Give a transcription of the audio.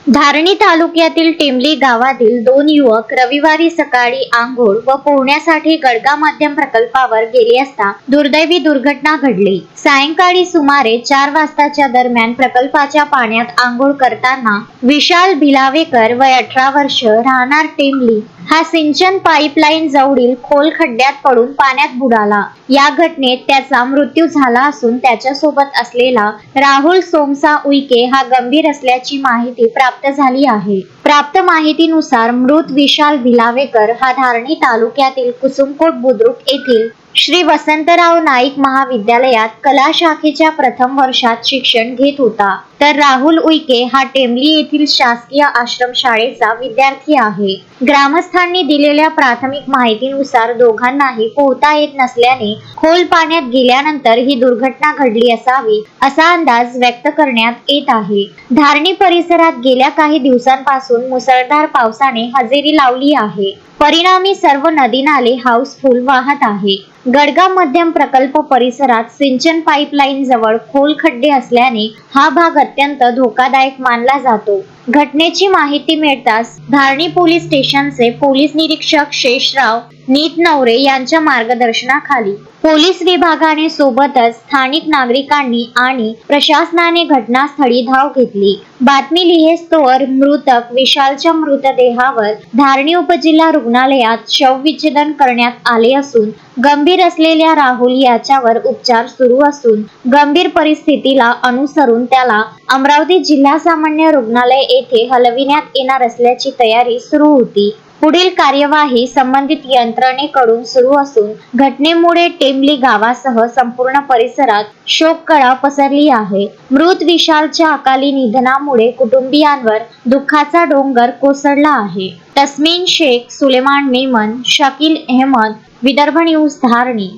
धारणी तालुक्यातील टेंबली गावातील दोन युवक रविवारी सकाळी आंघोळ व पोहण्यासाठी गडगा मध्यम प्रकल्पावर गेले असता दुर्दैवी दुर्घटना घडली। सायंकाळी सुमारे 4 वाजताच्या दरम्यान प्रकल्पाच्या पाण्यात आंघोळ करताना विशाल भिलावेकर वय 18 वर्ष राहणार टेंबली हा सिंचन पाईपलाईन जवळील खोल खड्ड्यात पडून पाण्यात बुडाला। या घटनेत त्याचा मृत्यू झाला असून त्याच्यासोबत असलेला राहुल सोमसा उईके हा गंभीर असल्याची माहिती प्राप्त झाली आहे। प्राप्त माहितीनुसार मृत विशाल भिलावेकर हा धारणी तालुक्यातील कुसुमकोट बुद्रुक येथील श्री वसंतराव नाईक महाविद्यालयात कला शाखेच्या प्रथम वर्षात शिक्षण घेत होता, तर राहुल उईके हा टेंबली येथील शासकीय आश्रमशाळेचा विद्यार्थी आहे। ग्रामस्थांनी दिलेल्या प्राथमिक माहितीनुसार दोघांनाही पोहता येत नसल्याने खोल पाण्यात गेल्यानंतर ही दुर्घटना घडली असावी असा अंदाज व्यक्त करण्यात येत आहे। धारणी परिसरात गेल्या काही दिवसांपासून मुसळधार पावसाने हजेरी लावली आहे। परिणामी सर्व नदी नाले हाऊसफुल वाहत आहे। गडगा मध्यम प्रकल्प परिसरात सिंचन पाईपलाईन जवळ खोल खड्डे असल्याने हा भाग अत्यंत धोकादायक मानला जातो। घटनेची माहिती मिळताच धारणी पोलीस स्टेशनचे पोलीस निरीक्षक शेषराव नीतनवरे यांच्या मार्गदर्शनाखाली पोलीस विभागाने सोबतच स्थानिक नागरिकांनी आणि प्रशासनाने घटनास्थळी धाव घेतली। बातमी लिहेस्तोवर मृतक विशालच्या मृतदेहावर धारणी उपजिल्हा रुग्णालयात शवविच्छेदन करण्यात आले असून गंभीर असलेल्या राहुल याच्यावर उपचार सुरू असून गंभीर परिस्थितीला अनुसरून त्याला अमरावती जिल्हा सामान्य रुग्णालय येथे हलविण्यात येणार असल्याची तयारी सुरू होती। पुढील कार्यवाही संबंधित यंत्रणेकडून सुरू असून घटनेमुळे टेंबली गावासह संपूर्ण परिसरात शोककळा पसरली आहे। मृत विशालच्या अकाली निधनामुळे कुटुंबियांवर दुःखाचा डोंगर कोसळला आहे। तस्मीन शेख, सुलेमान मेमन, शकील अहमद, विदर्भ न्यूज धारणी।